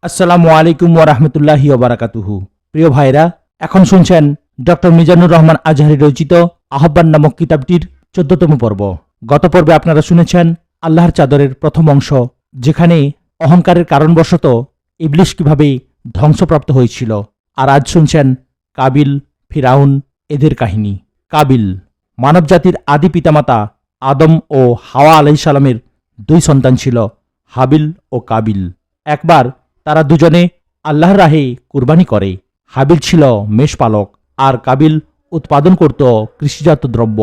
আসসালামু আলাইকুম ওয়া রাহমাতুল্লাহি ওয়া বারাকাতুহু। প্রিয় ভাইরা, এখন শুনছেন ডক্টর মিজানুর রহমান আজহারী রচিত আহ্বান নামক কিতাবটির ১৪তম পর্ব। গত পর্বে আপনারা শুনেছেন আল্লাহর চাদরের প্রথম অংশ, যেখানে অহংকারের কারণবশত ইবলিশ কিভাবে ধ্বংসপ্রাপ্ত হয়েছিল। আর আজ শুনছেন কাবিল, ফিরাউন এদের কাহিনী। কাবিল মানবজাতির আদি পিতামাতা আদম ও হাওয়া আলাইহিস সালামের দুই সন্তান ছিল, হাবিল ও কাবিল। একবার তারা দুজনে আল্লাহর রাহে কুরবানি করে। হাবিল ছিল মেষপালক আর কাবিল উৎপাদন করত কৃষিজাত দ্রব্য।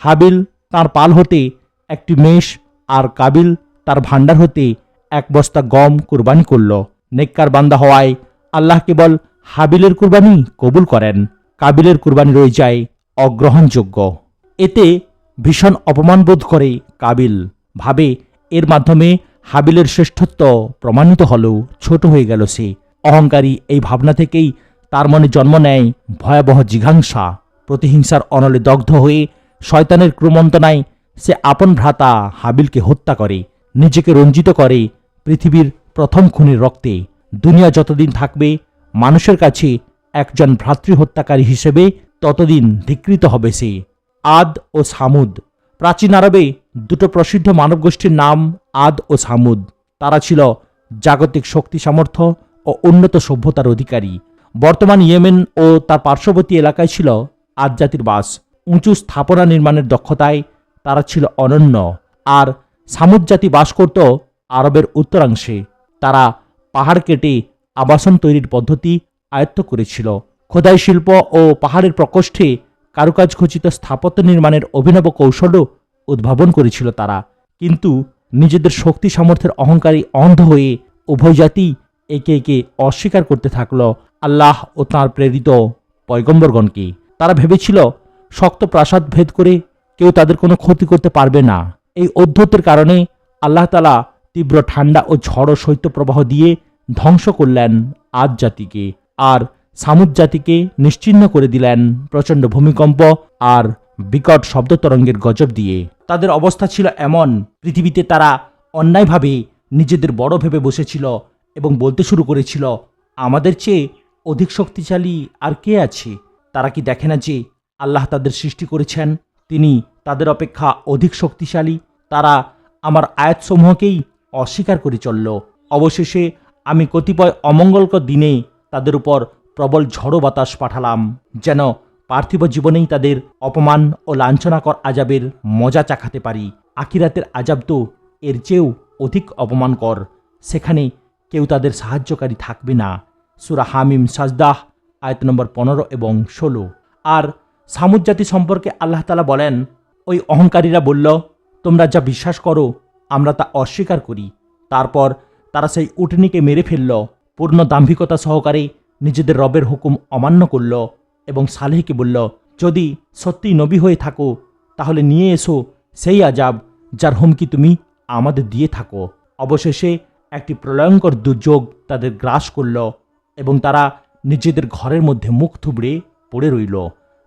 হাবিল তার পাল হতে একটি মেষ আর কাবিল তার ভাণ্ডার হতে এক বস্তা গম কুরবানি করল। নেককার বান্দা হওয়ায় আল্লাহ কেবল হাবিলের কুরবানি কবুল করেন, কাবিলের কুরবানি রয়ে যায় অগ্রহণযোগ্য। এতে ভীষণ অপমান বোধ করে কাবিল, ভাবে এর মাধ্যমে হাবিলের শ্রেষ্ঠত্ব প্রমাণিত হলেও ছোট হয়ে গেল সে। অহংকারী এই ভাবনা থেকেই তার মনে জন্ম নেয় ভয়াবহ জিঘাংসা। প্রতিহিংসার অনলে দগ্ধ হয়ে শয়তানের ক্রমন্তনায় সে আপন ভ্রাতা হাবিলকে হত্যা করে, নিজেকে রঞ্জিত করে পৃথিবীর প্রথম খুনির রক্তে। দুনিয়া যতদিন থাকবে মানুষের কাছে একজন ভ্রাতৃহত্যাকারী হিসেবে ততদিন ধিক্কৃত হবে সে। আদ ও সামুদ। প্রাচীন আরবে দুটো প্রসিদ্ধ মানবগোষ্ঠীর নাম আদ ও সামুদ। তারা ছিল জাগতিক শক্তি সামর্থ্য ও উন্নত সভ্যতার অধিকারী। বর্তমান ইয়েমেন ও তার পার্শ্ববর্তী এলাকায় ছিল আদ জাতির বাস। উঁচু স্থাপনা নির্মাণের দক্ষতায় তারা ছিল অনন্য। আর সামুদ জাতি বাস করত আরবের উত্তরাংশে। তারা পাহাড় কেটে আবাসন তৈরির পদ্ধতি আয়ত্ত করেছিল। খোদাই শিল্প ও পাহাড়ের প্রকোষ্ঠে কারুকাজ খচিত স্থাপত্য নির্মাণের অভিনব কৌশলও উদ্ভাবন করেছিল তারা। কিন্তু নিজেদের শক্তি সামর্থ্যের অহংকারী অন্ধ হয়ে উভয় জাতি একে একে অস্বীকার করতে থাকল আল্লাহ ও তাঁর প্রেরিত পয়গম্বরগণকে। তারা ভেবেছিল শক্ত প্রাসাদ ভেদ করে কেউ তাদের কোনো ক্ষতি করতে পারবে না। এই অধ্যত্বের কারণে আল্লাহ তাআলা তীব্র ঠান্ডা ও ঝড় ও শৈত্যপ্রবাহ দিয়ে ধ্বংস করলেন আদ জাতিকে, আর সামুদ জাতিকে নিশ্চিহ্ন করে দিলেন প্রচণ্ড ভূমিকম্প আর বিকট শব্দ তরঙ্গের গজব দিয়ে। তাদের অবস্থা ছিল এমন, পৃথিবীতে তারা অন্যায়ভাবে নিজেদের বড় ভেবে বসেছিল এবং বলতে শুরু করেছিল, আমাদের চেয়ে অধিক শক্তিশালী আর কে আছে? তারা কি দেখে না যে আল্লাহ তাদের সৃষ্টি করেছেন, তিনি তাদের অপেক্ষা অধিক শক্তিশালী? তারা আমার আয়াতসমূহকেই অস্বীকার করে চলল। অবশেষে আমি কতিপয় অমঙ্গলকর দিনে তাদের উপর প্রবল ঝড়ো বাতাস পাঠালাম, যেন পার্থিব জীবনেই তাদের অপমান ও লাঞ্ছনাকর আজাবের মজা চাখাতে পারি। আখিরাতের আজাব তো এর চেয়েও অধিক অপমানকর। সেখানে কেউ তাদের সাহায্যকারী থাকবে না। সূরা হামিম সাজদাহ আয়াত নম্বর 15 এবং 16। আর সামুদ জাতি সম্পর্কে আল্লাহ তাআলা বলেন, ওই অহংকারীরা বলল, তোমরা যা বিশ্বাস করো আমরা তা অস্বীকার করি। তারপর তারা সেই উটনীকে মেরে ফেলল, পূর্ণ দাম্ভিকতা সহকারে নিজেদের রবের হুকুম অমান্য করল এবং সালেহকে বলল, যদি সত্যি নবী হয়ে থাকো তাহলে নিয়ে এসো সেই আজাব যার হুমকি তুমি আমাদের দিয়ে থাকো। অবশেষে একটি প্রলয়ঙ্কর দুর্যোগ তাদের গ্রাস করল এবং তারা নিজেদের ঘরের মধ্যে মুখ থুবড়ে পড়ে রইল।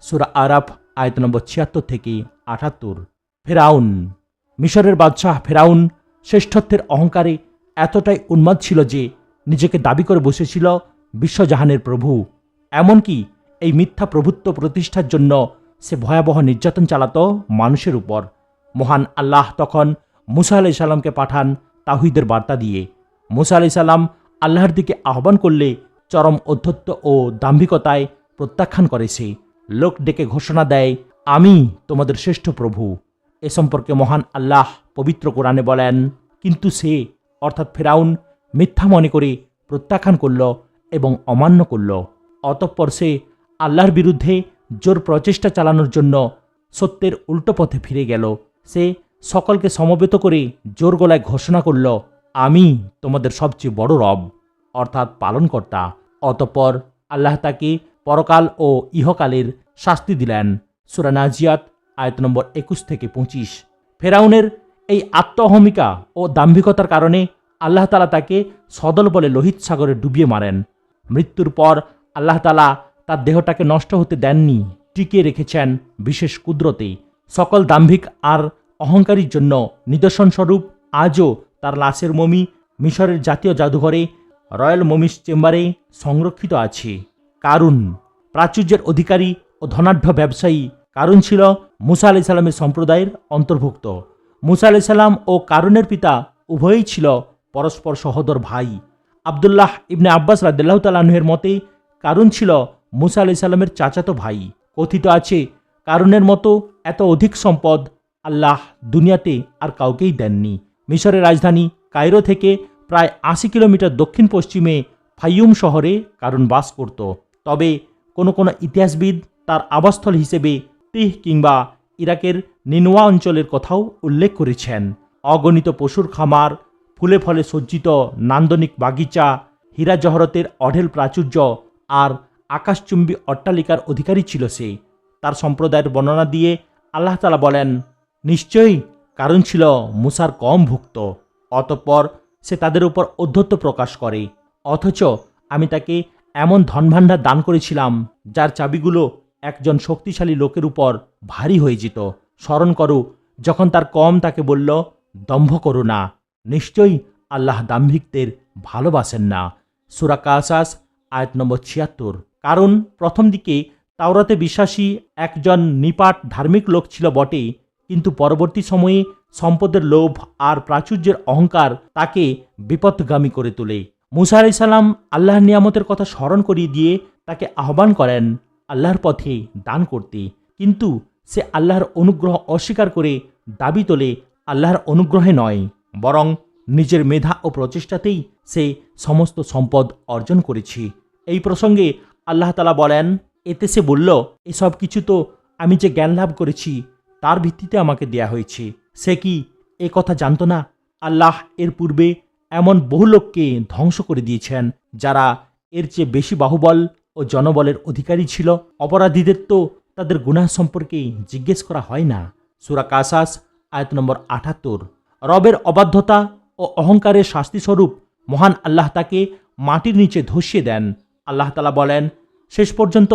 সূরা আরাফ আয়াত নম্বর 76 থেকে 78। ফেরাউন। মিশরের বাদশাহ ফেরাউন শ্রেষ্ঠত্বের অহংকারে এতটাই উন্মাদ ছিল যে নিজেকে দাবি করে বসেছিল বিশ্বজাহানের প্রভু। এমনকি এই মিথ্যা প্রভুত্ব প্রতিষ্ঠার জন্য সে ভয়াবহ নির্যাতন চালাত মানুষের উপর। মহান আল্লাহ তখন মূসা আলাইহিস সালামকে পাঠান তাওহীদের বার্তা দিয়ে। মূসা আলাইহিস সালাম আল্লাহর দিকে আহ্বান করলে চরম অধ্যত্ব ও দাম্ভিকতায় প্রত্যাখ্যান করে সে। লোক ডেকে ঘোষণা দেয়, আমি তোমাদের শ্রেষ্ঠ প্রভু। এ সম্পর্কে মহান আল্লাহ পবিত্র কোরআনে বলেন, কিন্তু সে অর্থাৎ ফেরাউন মিথ্যা মনে করে প্রত্যাখ্যান করল এবং অমান্য করল। অতঃপর সে আল্লাহর বিরুদ্ধে জোর প্রচেষ্টা চালানোর জন্য সত্যের উল্টো পথে ফিরে গেল। সে সকলকে সমবেত করে জোর গলায় ঘোষণা করল, আমি তোমাদের সবচেয়ে বড় রব অর্থাৎ পালনকর্তা। অতঃপর আল্লাহ তাকে পরকাল ও ইহকালের শাস্তি দিলেন। সূরা নাজিয়াত আয়াত নম্বর 21 থেকে 25। ফেরাউনের এই আত্মঅহমিকা ও দাম্ভিকতার কারণে আল্লাহ তাআলা তাকে সদল বলে লোহিত সাগরে ডুবিয়ে মারেন। মৃত্যুর পর আল্লাহ তাআলা তার দেহটাকে নষ্ট হতে দেননি, টিকিয়ে রেখেছেন বিশেষ কুদরতে। সকল দাম্ভিক আর অহংকারীর জন্য নিদর্শনস্বরূপ আজও তার লাশের মমি মিশরের জাতীয় জাদুঘরে রয়্যাল মমিস চেম্বারে সংরক্ষিত আছে। কারুন, প্রাচুর্যের অধিকারী ও ধনাঢ্য ব্যবসায়ী কারুন ছিল মুসা আলাইহিস সালামের সম্প্রদায়ের অন্তর্ভুক্ত। মুসা আলাইহিস সালাম ও কারুনের পিতা উভয়ই ছিল পরস্পর সহোদর ভাই। আব্দুল্লাহ ইবনে আব্বাস রাদিয়াল্লাহু তাআলা আনহুর মতে কারুন ছিল মুসা আলাইহিস সালামের চাচাতো ভাই। কথিত আছে কারুনের মতো এত অধিক সম্পদ আল্লাহ দুনিয়াতে আর কাউকেই দেননি। মিশরের রাজধানী কায়রো থেকে প্রায় ৮০ কিলোমিটার দক্ষিণ পশ্চিমে ফাইয়ুম শহরে কারুন বাস করত। তবে কোনো কোনো ইতিহাসবিদ তার আবাসস্থল হিসেবে তিহ কিংবা ইরাকের নিনওয়া অঞ্চলের কথাও উল্লেখ করেছেন। অগণিত পশুর খামার, ফুলে ফলে সজ্জিত নান্দনিক বাগিচা, হীরা জহরতের অঢেল প্রাচুর্য আর আকাশচুম্বী অট্টালিকার অধিকারী ছিল সে। তার সম্প্রদায়ের বর্ণনা দিয়ে আল্লাহ তাআলা বলেন, নিশ্চয়ই কারণ ছিল মুসার কম ভুক্ত, অতঃপর সে তাদের উপর ঔদ্ধত্য প্রকাশ করে। অথচ আমি তাকে এমন ধনভাণ্ডার দান করেছিলাম যার চাবিগুলো একজন শক্তিশালী লোকের উপর ভারী হয়ে যেত। স্মরণ করো যখন তার কম তাকে বলল, দম্ভ করো না, নিশ্চয়ই আল্লাহ দাম্ভিকদের ভালোবাসেন না। সূরা কাসাস আয়াত নম্বর ৭৬। কারণ প্রথম দিকে তাওরাতে বিশ্বাসী একজন নিপাট ধার্মিক লোক ছিল বটে, কিন্তু পরবর্তী সময়ে সম্পদের লোভ আর প্রাচুর্যের অহংকার তাকে বিপথগামী করে তোলে। মুসা আলাইহিস সালাম আল্লাহর নিয়ামতের কথা স্মরণ করিয়ে দিয়ে তাকে আহ্বান করেন আল্লাহর পথে দান করতে, কিন্তু সে আল্লাহর অনুগ্রহ অস্বীকার করে দাবি তোলে আল্লাহর অনুগ্রহে নয়, বরং নিজের মেধা ও প্রচেষ্টাতেই সে সমস্ত সম্পদ অর্জন করেছে। এই প্রসঙ্গে আল্লাহ তাআলা বলেন, এতে সে বলল, এসব কিছু তো আমি যে জ্ঞান লাভ করেছি তার ভিত্তিতে আমাকে দেয়া হয়েছে। সে কি এ কথা জানত না আল্লাহ এর পূর্বে এমন বহু লোককে ধ্বংস করে দিয়েছেন যারা এর চেয়ে বেশি বাহুবল ও জনবলের অধিকারী ছিল? অপরাধীদের তো তাদের গুনাহ সম্পর্কে জিজ্ঞেস করা হয় না। সূরা কাসাস আয়াত নম্বর ৭৮। রবের অবাধ্যতা ও অহংকারের শাস্তিস্বরূপ মহান আল্লাহ তাকে মাটির নিচে ধসিয়ে দেন। আল্লাহ তাআলা বলেন, শেষ পর্যন্ত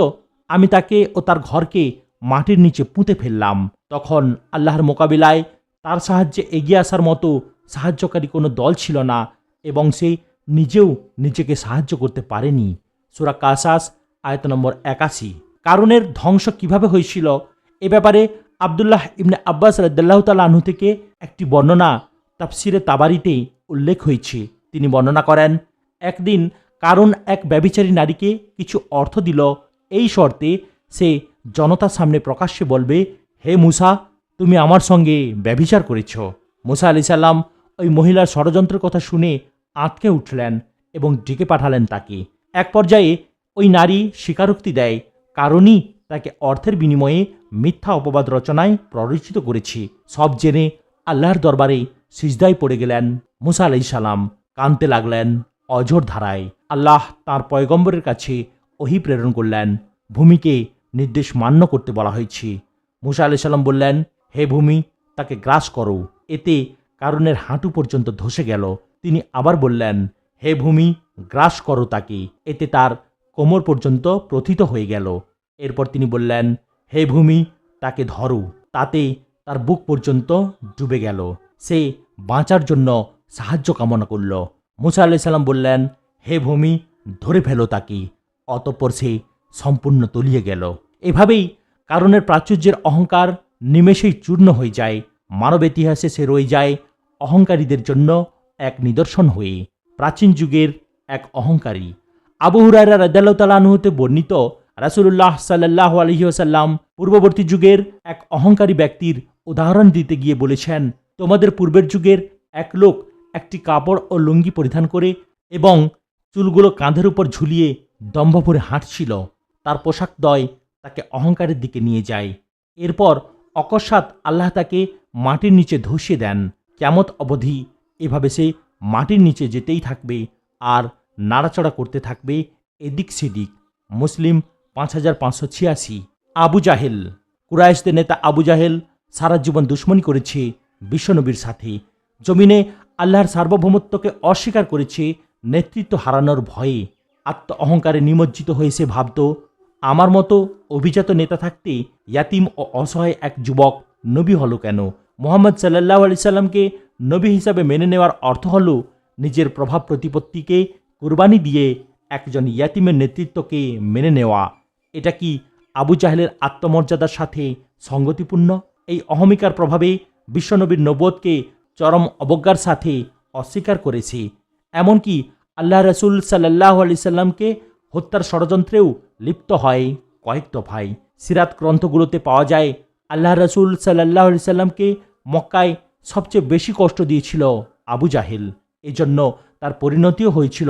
আমি তাকে ও তার ঘরকে মাটির নিচে পুঁতে ফেললাম। তখন আল্লাহর মোকাবিলায় তার সাহায্যে এগিয়ে আসার মতো সাহায্যকারী কোনো দল ছিল না এবং সে নিজেও নিজেকে সাহায্য করতে পারেনি। সূরা কাসাস আয়াত নম্বর ৮১। কারুনের ধ্বংস কিভাবে হয়েছিল এ ব্যাপারে আব্দুল্লাহ ইবনে আব্বাস রাদিয়াল্লাহু তাআলা আনহু থেকে একটি বর্ণনা তাফসিরে তাবারিতে উল্লেখ হয়েছে। তিনি বর্ণনা করেন, একদিন কারুন এক ব্যভিচারী নারীকে কিছু অর্থ দিল এই শর্তে সে জনতার সামনে প্রকাশ্যে বলবে, হে মুসা, তুমি আমার সঙ্গে ব্যভিচার করেছ। মুসা আলাইহিস সালাম ওই মহিলার ষড়যন্ত্রের কথা শুনে আঁতকে উঠলেন এবং ডেকে পাঠালেন তাকে। এক পর্যায়ে ওই নারী স্বীকারোক্তি দেয়, কারণই তাকে অর্থের বিনিময়ে মিথ্যা অপবাদ রচনায় প্ররোচিত করেছে। সব জেনে আল্লাহর দরবারে সিজদায় পড়ে গেলেন মুসা আলাইহিস সালাম, কাঁদতে লাগলেন অঝোর ধারায়। আল্লাহ তাঁর পয়গম্বরের কাছে ওহী প্রেরণ করলেন, ভূমিকে নির্দেশ মান্য করতে বলা হয়েছে। মুসা আলাইহিস সালাম বললেন, হে ভূমি, তাকে গ্রাস করো। এতে কারুনের হাঁটু পর্যন্ত ধসে গেল। তিনি আবার বললেন, হে ভূমি, গ্রাস করো তাকে। এতে তার কোমর পর্যন্ত প্রথিত হয়ে গেল। এরপর তিনি বললেন, হে ভূমি, তাকে ধরো। তাতে তার বুক পর্যন্ত ডুবে গেল। সে বাঁচার জন্য সাহায্য কামনা করল। মুসা আলাইহিস সালাম বললেন, হে ভূমি, ধরে ফেলো তাকে। অতঃপর সে সম্পূর্ণ তলিয়ে গেল। এভাবেই কারুনের প্রাচুর্যের অহংকার নিমেষেই চূর্ণ হয়ে যায়। মানব ইতিহাসে সে রয়ে যায় অহংকারীদের জন্য এক নিদর্শন হয়ে, প্রাচীন যুগের এক অহংকারী। আবু হুরায়রা রাদিয়াল্লাহু তাআলা আনহু হতে বর্ণিত, রাসূলুল্লাহ সাল্লাল্লাহু আলাইহি ওয়াসাল্লাম পূর্ববর্তী যুগের এক অহংকারী ব্যক্তির উদাহরণ দিতে গিয়ে বলেছেন, তোমাদের পূর্বের যুগের এক লোক একটি কাপড় ও লুঙ্গি পরিধান করে এবং চুলগুলো কাঁধের উপর ঝুলিয়ে দম্ভ ভরে হাঁটছিল। তার পোশাকদ্বয় তাকে অহংকারের দিকে নিয়ে যায়। এরপর অকস্মাৎ আল্লাহ তাকে মাটির নিচে ধসিয়ে দেন। কিয়ামত অবধি এভাবে সে মাটির নিচে যেতেই থাকবে আর নাড়াচড়া করতে থাকবে এদিক সেদিক। মুসলিম 5586। আবু জাহেল। কুরাইশদের নেতা আবু জাহেল সারা জীবন দুশ্মনী করেছে বিশ্বনবীর সাথে। জমিনে আল্লাহর সার্বভৌমত্বকে অস্বীকার করেছে নেতৃত্ব হারানোর ভয়ে। আত্ম অহংকারে নিমজ্জিত হয়ে সে ভাবত, আমার মতো অভিজাত নেতা থাকতে ইয়াতিম ও অসহায় এক যুবক নবী হলো কেন? মুহাম্মদ সাল্লাল্লাহু আলাইহি সাল্লামকে নবী হিসাবে মেনে নেওয়ার অর্থ হলো নিজের প্রভাব প্রতিপত্তিকে কুরবানি দিয়ে একজন ইয়াতিমের নেতৃত্বকে মেনে নেওয়া, এটা কি আবু জাহেলের আত্মমর্যাদার সাথে সঙ্গতিপূর্ণ? এই অহমিকার প্রভাবে বিশ্বনবীর নবুয়তকে চরম অবজ্ঞার সাথে অস্বীকার করেছে। এমনকি আল্লাহ রসুল সাল্লাল্লাহু আলাইহি সাল্লামকে হত্যার ষড়যন্ত্রেও লিপ্ত হয় কয়েক দফায়। সিরাত গ্রন্থগুলোতে পাওয়া যায় আল্লাহ রসুল সাল্লাল্লাহু আলাইহি সাল্লামকে মক্কায় সবচেয়ে বেশি কষ্ট দিয়েছিল আবু জাহেল। এজন্য তার পরিণতিও হয়েছিল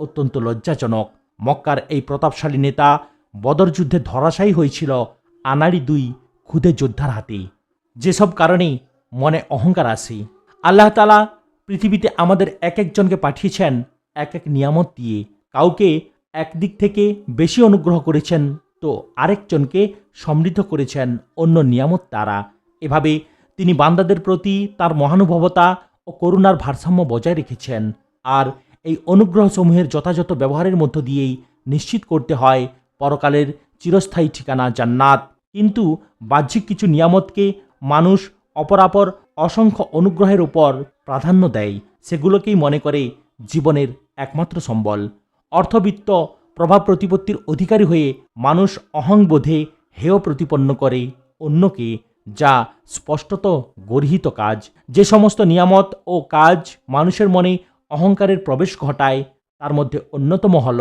অত্যন্ত লজ্জাজনক। মক্কার এই প্রতাপশালী নেতা বদর যুদ্ধে ধরাশায়ী হয়েছিল আনাড়ি দুই ক্ষুদে যোদ্ধার হাতে। যেসব কারণে মনে অহংকার আসে। আল্লাহ তাআলা পৃথিবীতে আমাদের এক একজনকে পাঠিয়েছেন এক এক নিয়ামত দিয়ে। কাউকে একদিক থেকে বেশি অনুগ্রহ করেছেন, তো আরেকজনকে সমৃদ্ধ করেছেন অন্য নিয়ামত দ্বারা। এভাবে তিনি বান্দাদের প্রতি তার মহানুভবতা ও করুণার ভারসাম্য বজায় রেখেছেন। আর এই অনুগ্রহসমূহের যথাযথ ব্যবহারের মধ্য দিয়েই নিশ্চিত করতে হয় পরকালের চিরস্থায়ী ঠিকানা জান্নাত। কিন্তু বাহ্যিক কিছু নিয়ামতকে মানুষ অপরাপর অসংখ্য অনুগ্রহের উপর প্রাধান্য দেয়। সেগুলোকেই মনে করে জীবনের একমাত্র সম্বল। অর্থবিত্ত প্রভাব প্রতিপত্তির অধিকারী হয়ে মানুষ অহংবোধে হেয় প্রতিপন্ন করে অন্যকে, যা স্পষ্টত গর্হিত কাজ। যে সমস্ত নিয়ামত ও কাজ মানুষের মনে অহংকারের প্রবেশ ঘটায় তার মধ্যে অন্যতম হল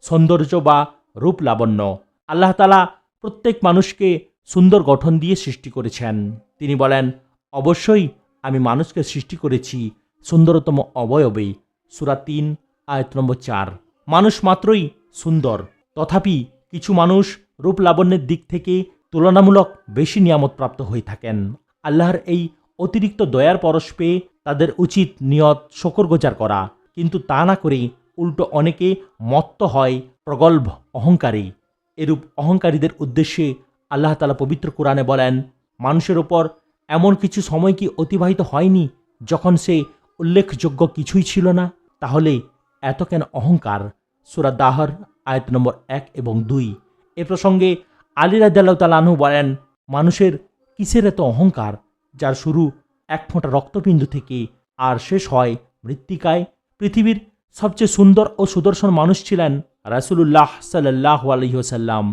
সৌন্দর্য বা রূপ লাবণ্য। আল্লাহ তাআলা প্রত্যেক মানুষকে সুন্দর গঠন দিয়ে সৃষ্টি করেছেন। তিনি বলেন, অবশ্যই আমি মানুষকে সৃষ্টি করেছি সুন্দরতম অবয়বে। সূরা ৩ আয়াত নম্বর ৪। মানুষ মাত্রই সুন্দর, তথাপি কিছু মানুষ রূপ লাবণ্যের দিক থেকে তুলনামূলক বেশি নিয়ামতপ্রাপ্ত হয়ে থাকেন। আল্লাহর এই অতিরিক্ত দয়ার পরশ পেয়ে তাদের উচিত নিয়ত শকরগুজার করা, কিন্তু তা না করে উল্টো অনেকে মত্ত হয় প্রগল্ভ অহংকারে। এরূপ অহংকারীদের উদ্দেশ্যে আল্লাহ তাআলা পবিত্র কোরআনে বলেন, মানুষের ওপর এমন কিছু সময় কি অতিবাহিত হয়নি যখন সে উল্লেখযোগ্য কিছুই ছিল না? তাহলে এত কেন অহংকার? সূরা দাহর আয়াত নম্বর ১ এবং ২। এ প্রসঙ্গে আলী রাদিয়াল্লাহু তাআলা আনহু বলেন, মানুষের কিসের এত অহংকার, যার শুরু এক ফোঁটা রক্তবিন্দু থেকে আর শেষ হয় মৃত্তিকায়? পৃথিবীর সবচেয়ে সুন্দর ও সুদর্শন মানুষ ছিলেন রাসূলুল্লাহ সাল্লাল্লাহু আলাইহি ওয়াসাল্লাম।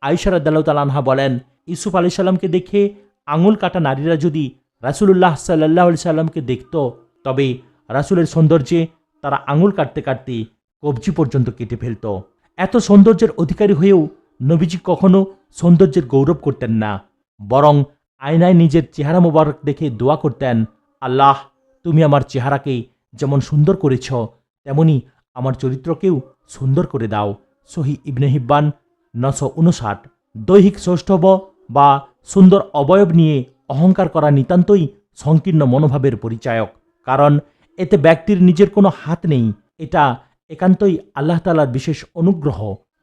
আয়েশা রাদিয়াল্লাহু তাআলা আনহা বলেন, ইউসুফ আলাইহিস সালামকে দেখে আঙুল কাটা নারীরা যদি রাসূলুল্লাহ সাল্লাল্লাহু আলাইহি সাল্লামকে দেখত, তবে রাসূলের সৌন্দর্যে তারা আঙুল কাটতে কাটতে কবজি পর্যন্ত কেটে ফেলত। এত সৌন্দর্যের অধিকারী হয়েও নবীজি কখনো সৌন্দর্যের গৌরব করতেন না, বরং আয়নায় নিজের চেহারা মোবারক দেখে দোয়া করতেন, আল্লাহ, তুমি আমার চেহারাকে যেমন সুন্দর করেছ, তেমনি আমার চরিত্রকেও সুন্দর করে দাও। সহিহ ইবনে হিব্বান ৯৫৯। দৈহিক সৌষ্ঠব বা সুন্দর অবয়ব নিয়ে অহংকার করা নিতান্তই সংকীর্ণ মনোভাবের পরিচায়ক, কারণ এতে ব্যক্তির নিজের কোনো হাত নেই। এটা একান্তই আল্লাহ তাআলার বিশেষ অনুগ্রহ।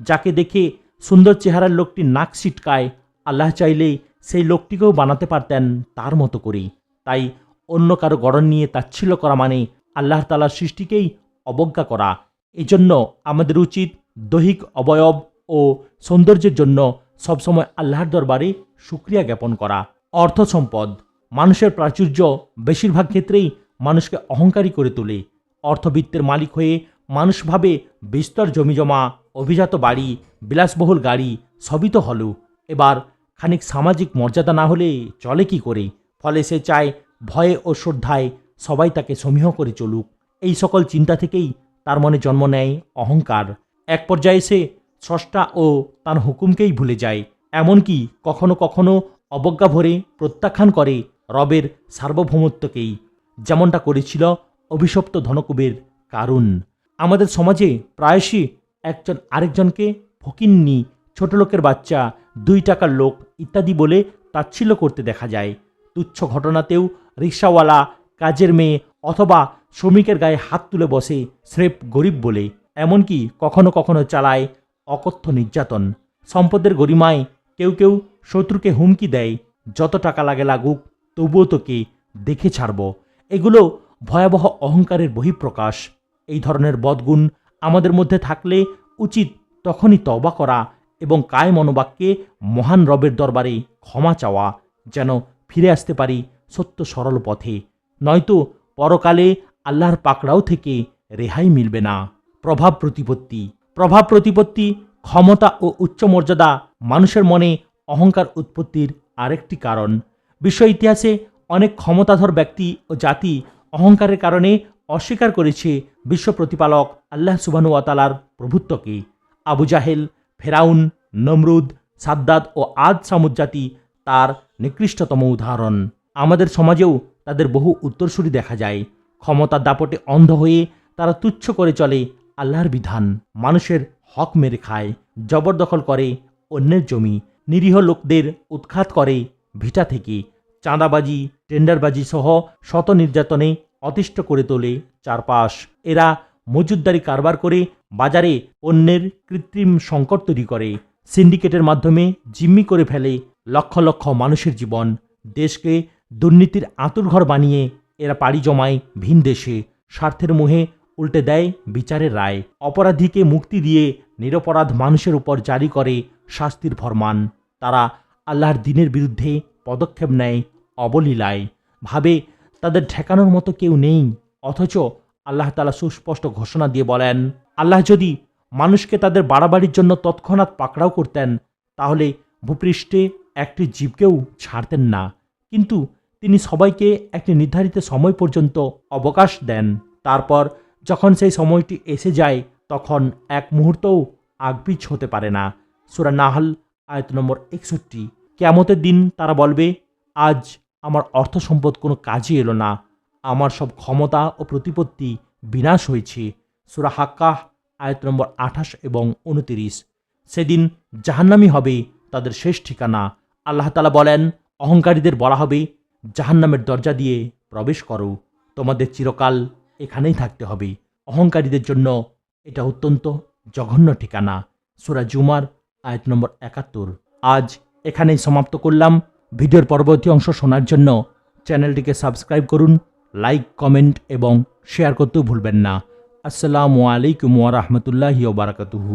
যাকে দেখে সুন্দর চেহারার লোকটি নাক ছিটকায়, আল্লাহ চাইলেই সেই লোকটিকেও বানাতে পারতেন তার মতো করেই। তাই অন্য কারো গড়ন নিয়ে তাচ্ছিল্য করা মানে আল্লাহ তাআলার সৃষ্টিকেই অবজ্ঞা করা। এজন্য আমাদের উচিত দৈহিক অবয়ব ও সৌন্দর্যের জন্য সবসময় আল্লাহর দরবারে শুকরিয়া জ্ঞাপন করা। অর্থ সম্পদ মানুষের প্রাচুর্য বেশিরভাগ ক্ষেত্রেই মানুষকে অহংকারী করে তোলে। অর্থবিত্তের মালিক হয়ে মানুষ ভাবে বিস্তর জমিজমা, অভিজাত বাড়ি, বিলাসবহুল গাড়ি সবই তো হলো, এবার খানিক সামাজিক মর্যাদা না হলে চলে কি করে? ফলে সে চায় ভয়ে ও শ্রদ্ধায় সবাই তাকে সমীহ করে চলুক। এই সকল চিন্তা থেকেই তার মনে জন্ম নেয় অহংকার। এক পর্যায়ে সে স্রষ্টা ও তার হুকুমকেই ভুলে যায়, এমনকি কখনো কখনো অবজ্ঞা ভরে প্রত্যাখ্যান করে রবের সার্বভৌমত্বকেই, যেমনটা করেছিল অভিশপ্ত ধনকুবের কারুন। আমাদের সমাজে প্রায়শই একজন আরেকজনকে ফকিন্নি, ছোট লোকের বাচ্চা, 2 টাকার লোক ইত্যাদি বলে তাচ্ছিল্য করতে দেখা যায়। তুচ্ছ ঘটনাতেও রিকশাওয়ালা, কাজের মেয়ে অথবা শ্রমিকের গায়ে হাত তুলে বসে স্রেফ গরিব বলে। এমনকি কখনো কখনো চালায় অকথ্য নির্যাতন। সম্পদের গরিমায় কেউ কেউ শত্রুকে হুমকি দেয়, যত টাকা লাগে লাগুক, তবুও তোকে দেখে ছাড়ব। এগুলো ভয়াবহ অহংকারের বহিঃপ্রকাশ। এই ধরনের বদগুণ আমাদের মধ্যে থাকলে উচিত তখনই তওবা করা এবং কায় মনোবাক্যে মহান রবের দরবারে ক্ষমা চাওয়া, যেন ফিরে আসতে পারি সত্য সরল পথে। নয়তো পরকালে আল্লাহর পাকড়াও থেকে রেহাই মিলবে না। প্রভাব প্রতিপত্তি, ক্ষমতা ও উচ্চ মর্যাদা মানুষের মনে অহংকার উৎপত্তির আরেকটি কারণ। বিশ্ব ইতিহাসে অনেক ক্ষমতাধর ব্যক্তি ও জাতি অহংকারের কারণে অস্বীকার করেছে বিশ্ব প্রতিপালক আল্লাহ সুবহানাহু ওয়া তাআলার প্রভুত্বকে। আবু জাহেল, ফেরাউন, নমরুদ, সাদ্দাত ও আদ সামুদ জাতি তার নিকৃষ্টতম উদাহরণ। আমাদের সমাজেও তাদের বহু উত্তরসূরি দেখা যায়। ক্ষমতার দাপটে অন্ধ হয়ে তারা তুচ্ছ করে চলে আল্লাহর বিধান, মানুষের হক মেরে খায়, জবরদখল করে অন্যের জমি, নিরীহ লোকদের উৎখাত করে ভিটা থেকে, চাঁদাবাজি, টেন্ডারবাজি সহ শত নির্যাতনে অতিষ্ঠ করে তোলে চারপাশ। এরা মজুদদারি কারবার করে বাজারে পণ্যের কৃত্রিম সংকট তৈরি করে, সিন্ডিকেটের মাধ্যমে জিম্মি করে ফেলে লক্ষ লক্ষ মানুষের জীবন। দেশকে দুর্নীতির আঁতুড়ঘর বানিয়ে এরা পাড়ি জমায় ভিন দেশে, স্বার্থের মোহে উল্টে দেয় বিচারের রায়, অপরাধীকে মুক্তি দিয়ে নিরপরাধ মানুষের উপর জারি করে শাস্তির ফরমান। তারা আল্লাহর দ্বীনের বিরুদ্ধে পদক্ষেপ নেয় অবলীলায়, ভাবে তাদের ঠেকানোর মতো কেউ নেই। অথচ আল্লাহ তাআলা সুস্পষ্ট ঘোষণা দিয়ে বলেন, আল্লাহ যদি মানুষকে তাদের বাড়াবাড়ির জন্য তৎক্ষণাৎ পাকড়াও করতেন, তাহলে ভূপৃষ্ঠে একটি জীবকেও ছাড়তেন না। কিন্তু তিনি সবাইকে একটি নির্ধারিত সময় পর্যন্ত অবকাশ দেন। তারপর যখন সেই সময়টি এসে যায়, তখন এক মুহূর্তও আগপিছ হতে পারে না। সূরা নাহল আয়াত নম্বর 61। কিয়ামতের দিন তারা বলবে, আজ আমার অর্থ সম্পদ কোনো কাজে এলো না, আমার সব ক্ষমতা ও প্রতিপত্তি বিনাশ হয়েছে। সূরা হাক্কাহ আয়াত নম্বর 28 এবং 29। সেদিন জাহান্নামই হবে তাদের শেষ ঠিকানা। আল্লাহ তাআলা বলেন, অহংকারীদের বলা হবে, জাহান্নামের দরজা দিয়ে প্রবেশ করো, তোমাদের চিরকাল এখানেই থাকতে হবে। অহংকারীদের জন্য এটা অত্যন্ত জঘন্য ঠিকানা। সূরা জুমার আয়াত নম্বর 71। আজ এখানেই সমাপ্ত করলাম। ভিডিওর পরবর্তী অংশ শোনার জন্য চ্যানেলটিকে সাবস্ক্রাইব করুন, লাইক, কমেন্ট এবং শেয়ার করতেও ভুলবেন না। আসসালামু আলাইকুম ওয়া রাহমাতুল্লাহি ওয়া বারাকাতুহু।